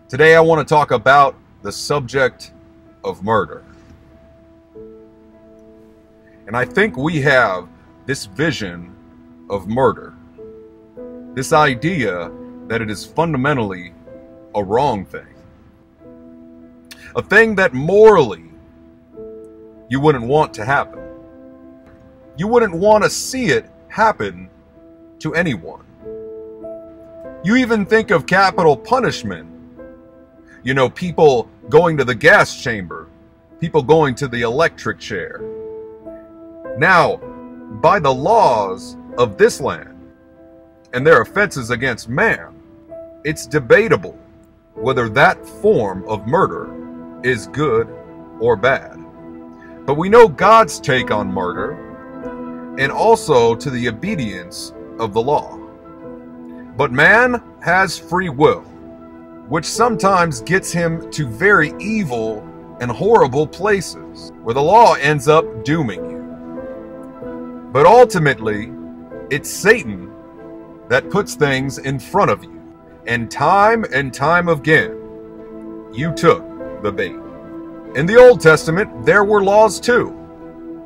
Today I want to talk about the subject of murder. And I think we have this vision of murder, this idea that it is fundamentally a wrong thing. A thing that morally you wouldn't want to happen. You wouldn't want to see it happen to anyone. You even think of capital punishment. You know, people going to the gas chamber, people going to the electric chair. Now, by the laws of this land and their offenses against man, it's debatable whether that form of murder is good or bad. But we know God's take on murder and also to the obedience of the law. But man has free will, which sometimes gets him to very evil and horrible places where the law ends up dooming you. But ultimately, it's Satan that puts things in front of you. And time again, you took the bait. In the Old Testament, there were laws too.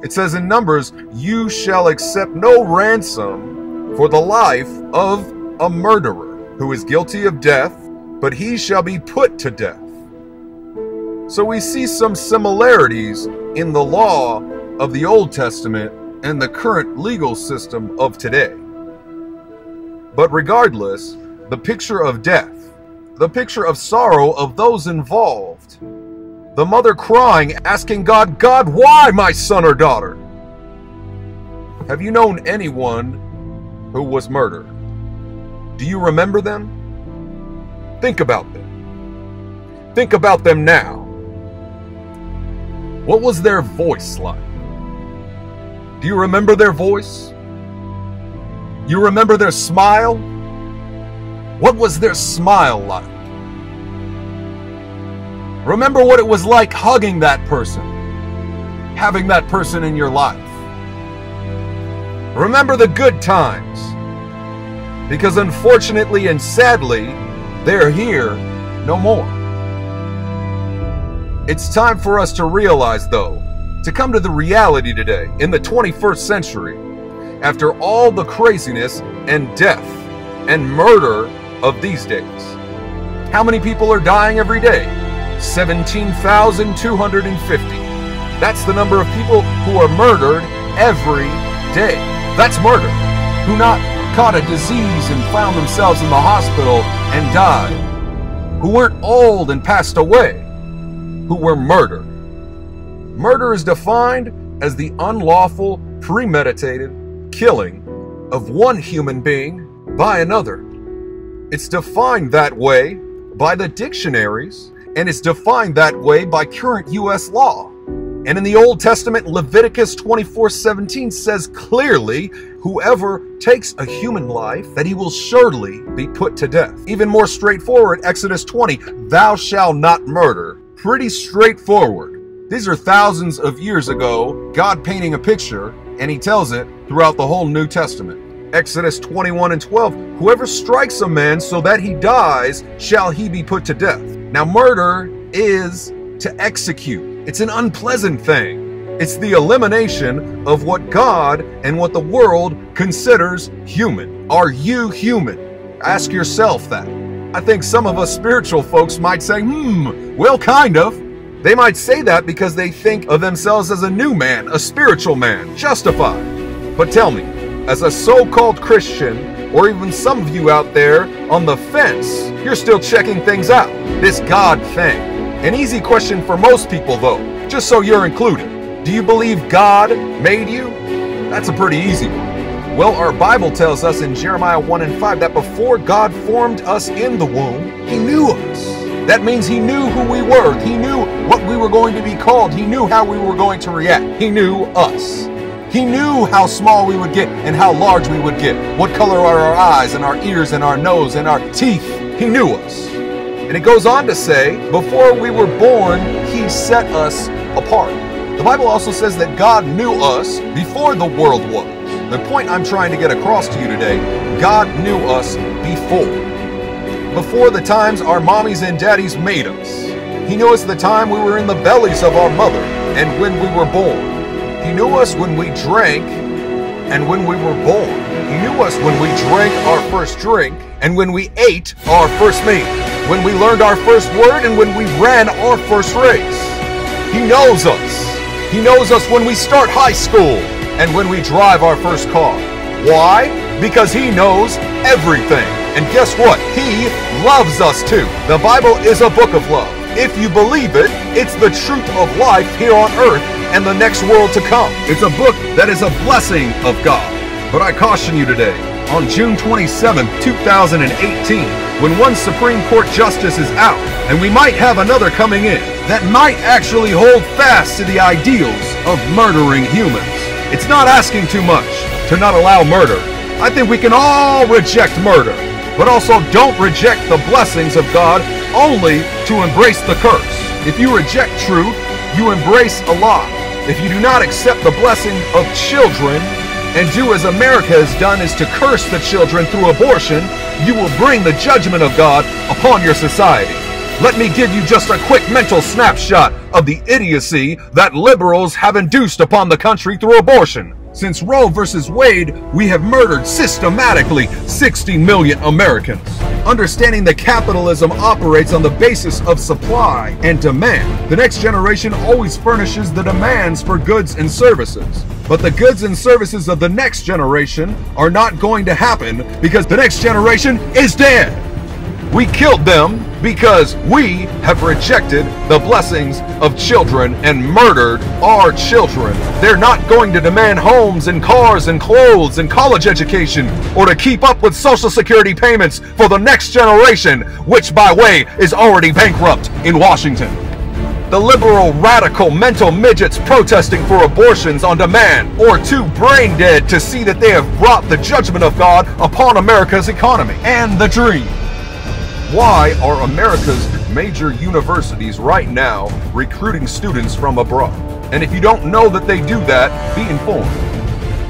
It says in Numbers, "You shall accept no ransom for the life of a murderer who is guilty of death, but he shall be put to death." So we see some similarities in the law of the Old Testament and the current legal system of today. But regardless, the picture of death, the picture of sorrow of those involved, the mother crying, asking God, "God, why my son or daughter?" Have you known anyone who was murdered? Do you remember them? Think about them. Think about them now. What was their voice like? Do you remember their voice? You remember their smile? What was their smile like? Remember what it was like hugging that person, having that person in your life. Remember the good times, because unfortunately and sadly, they're here no more. It's time for us to realize, though, to come to the reality today, in the 21st century, after all the craziness and death and murder of these days. How many people are dying every day? 17,250. That's the number of people who are murdered every day. That's murder. Who not caught a disease and found themselves in the hospital and died. Who weren't old and passed away. Who were murdered. Murder is defined as the unlawful, premeditated killing of one human being by another. It's defined that way by the dictionaries, and it's defined that way by current U.S. law. And in the Old Testament, Leviticus 24:17 says clearly, whoever takes a human life, that he will surely be put to death. Even more straightforward, Exodus 20, "Thou shalt not murder." Pretty straightforward. These are thousands of years ago, God painting a picture, and he tells it throughout the whole New Testament. Exodus 21:12, "Whoever strikes a man so that he dies, shall he be put to death." Now, murder is to execute. It's an unpleasant thing. It's the elimination of what God and what the world considers human. Are you human? Ask yourself that. I think some of us spiritual folks might say, well, kind of. They might say that because they think of themselves as a new man, a spiritual man, justified. But tell me, as a so-called Christian, or even some of you out there on the fence, you're still checking things out. This God thing. An easy question for most people, though, just so you're included. Do you believe God made you? That's a pretty easy one. Well, our Bible tells us in Jeremiah 1:5 that before God formed us in the womb, he knew us. That means he knew who we were. He knew what we were going to be called. He knew how we were going to react. He knew us. He knew how small we would get and how large we would get. What color are our eyes and our ears and our nose and our teeth. He knew us. And it goes on to say, before we were born, he set us apart. The Bible also says that God knew us before the world was. The point I'm trying to get across to you today, God knew us before. before the times our mommies and daddies made us. He knew us the time we were in the bellies of our mother and when we were born. He knew us when we drank and when we were born. He knew us when we drank our first drink and when we ate our first meal, when we learned our first word and when we ran our first race. He knows us. He knows us when we start high school and when we drive our first car. Why? Because he knows everything. And guess what? He loves us too. The Bible is a book of love. If you believe it, it's the truth of life here on earth and the next world to come. It's a book that is a blessing of God. But I caution you today, on June 27, 2018, when one Supreme Court justice is out, and we might have another coming in, that might actually hold fast to the ideals of murdering humans. It's not asking too much to not allow murder. I think we can all reject murder, but also don't reject the blessings of God only to embrace the curse. If you reject truth, you embrace a lie. If you do not accept the blessing of children and do as America has done, is to curse the children through abortion, you will bring the judgment of God upon your society. Let me give you just a quick mental snapshot of the idiocy that liberals have induced upon the country through abortion. Since Roe versus Wade, we have murdered systematically 60 million Americans. Understanding that capitalism operates on the basis of supply and demand, the next generation always furnishes the demands for goods and services. But the goods and services of the next generation are not going to happen because the next generation is dead. We killed them because we have rejected the blessings of children and murdered our children. They're not going to demand homes and cars and clothes and college education or to keep up with Social Security payments for the next generation, which, by way, is already bankrupt in Washington. The liberal, radical, mental midgets protesting for abortions on demand or too brain dead to see that they have brought the judgment of God upon America's economy and the dream. Why are America's major universities right now recruiting students from abroad? And if you don't know that they do that, be informed.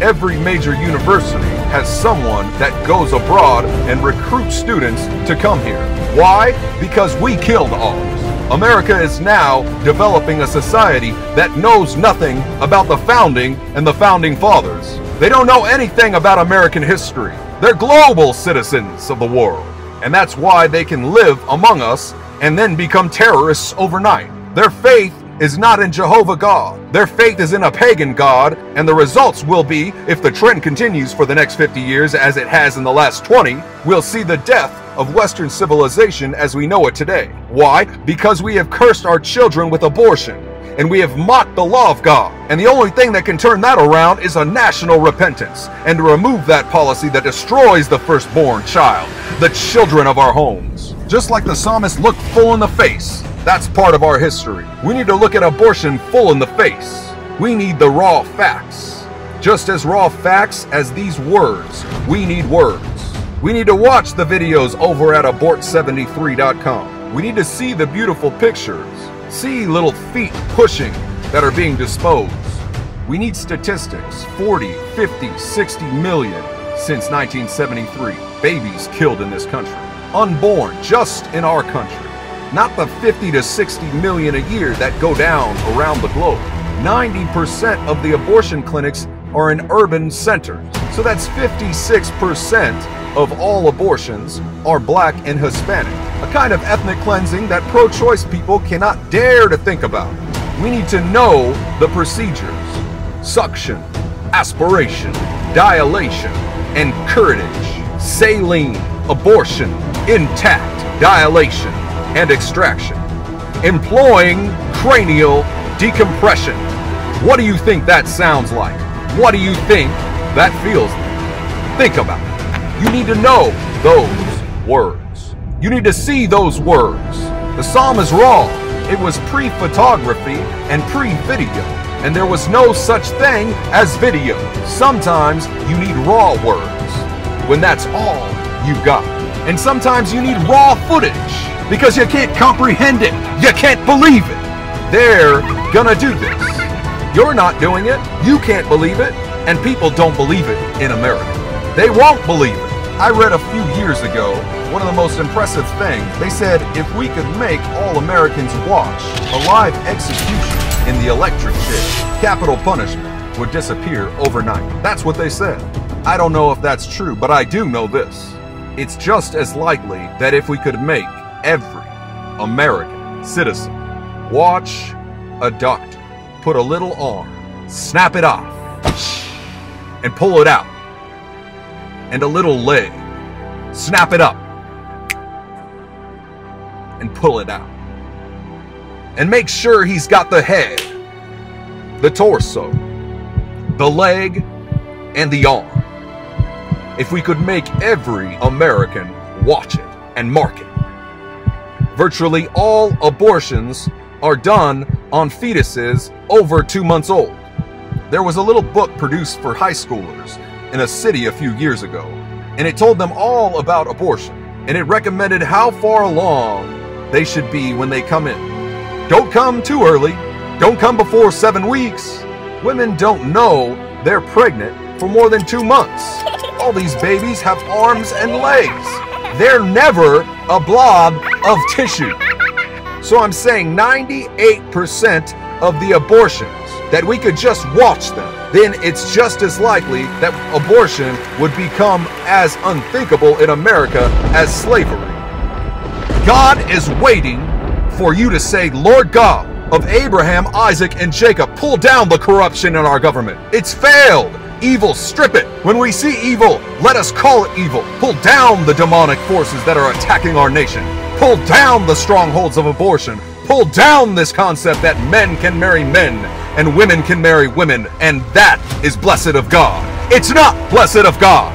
Every major university has someone that goes abroad and recruits students to come here. Why? Because we killed ours. America is now developing a society that knows nothing about the founding and the founding fathers. They don't know anything about American history. They're global citizens of the world. And that's why they can live among us and then become terrorists overnight. Their faith is not in Jehovah God. Their faith is in a pagan God, and the results will be, if the trend continues for the next 50 years as it has in the last 20, we'll see the death of Western civilization as we know it today. Why? Because we have cursed our children with abortion, and we have mocked the law of God. And the only thing that can turn that around is a national repentance, and to remove that policy that destroys the firstborn child, the children of our homes. Just like the psalmist looked full in the face, that's part of our history. We need to look at abortion full in the face. We need the raw facts. Just as raw facts as these words, we need words. We need to watch the videos over at abort73.com. We need to see the beautiful pictures. See little feet pushing that are being disposed. We need statistics. 40, 50, 60 million since 1973. Babies killed in this country. Unborn just in our country. Not the 50 to 60 million a year that go down around the globe. 90% of the abortion clinics are in urban centers. So that's 56% of all abortions are black and Hispanic. A kind of ethnic cleansing that pro-choice people cannot dare to think about. We need to know the procedures. Suction, aspiration, dilation, and curettage. Saline, abortion, intact, dilation, and extraction. Employing cranial decompression. What do you think that sounds like? What do you think that feels like? Think about it. You need to know those words. You need to see those words. The psalm is wrong. It was pre-photography and pre-video, and there was no such thing as video. Sometimes you need raw words when that's all you've got. And sometimes you need raw footage because you can't comprehend it. You can't believe it. They're gonna do this. You're not doing it. You can't believe it. And people don't believe it in America. They won't believe it. I read a few years ago one of the most impressive things. They said if we could make all Americans watch a live execution in the electric chair, capital punishment would disappear overnight. That's what they said. I don't know if that's true, but I do know this. It's just as likely that if we could make every American citizen watch a doctor put a little arm, snap it off, and pull it out, and a little leg, snap it up, and pull it out, and make sure he's got the head, the torso, the leg, and the arm. If we could make every American watch it and mark it. Virtually all abortions are done on fetuses over 2 months old. There was a little book produced for high schoolers in a city a few years ago, and it told them all about abortion, and it recommended how far along they should be when they come in. Don't come too early. Don't come before 7 weeks. Women don't know they're pregnant for more than 2 months. All these babies have arms and legs. They're never a blob of tissue. So I'm saying 98% of the abortions, that we could just watch them, then it's just as likely that abortion would become as unthinkable in America as slavery. God is waiting for you to say, Lord God of Abraham, Isaac, and Jacob, pull down the corruption in our government. It's failed. Evil, strip it. When we see evil, let us call it evil. Pull down the demonic forces that are attacking our nation. Pull down the strongholds of abortion. Pull down this concept that men can marry men and women can marry women, and that is blessed of God. It's not blessed of God.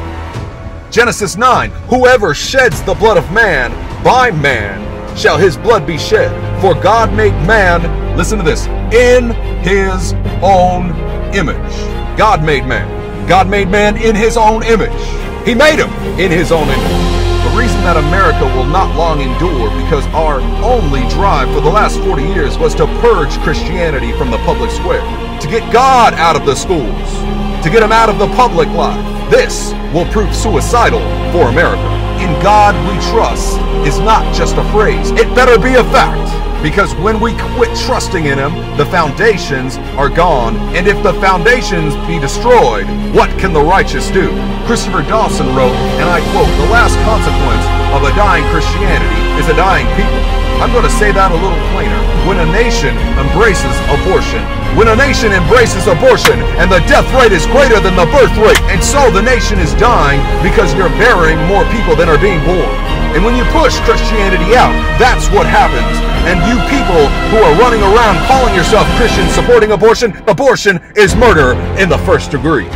Genesis 9, whoever sheds the blood of man, by man shall his blood be shed. For God made man, listen to this, in his own image. God made man. God made man in his own image. He made him in his own image. The reason that America will not long endure because our only drive for the last 40 years was to purge Christianity from the public square, to get God out of the schools, to get him out of the public life. This will prove suicidal for America. In God we trust is not just a phrase. It better be a fact. Because when we quit trusting in him, the foundations are gone. And if the foundations be destroyed, what can the righteous do? Christopher Dawson wrote, and I quote, "The last consequence of a dying Christianity is a dying people." I'm going to say that a little plainer. When a nation embraces abortion, when a nation embraces abortion and the death rate is greater than the birth rate, and so the nation is dying because you're burying more people than are being born. And when you push Christianity out, that's what happens. And you people who are running around calling yourself Christians supporting abortion, abortion is murder in the first degree.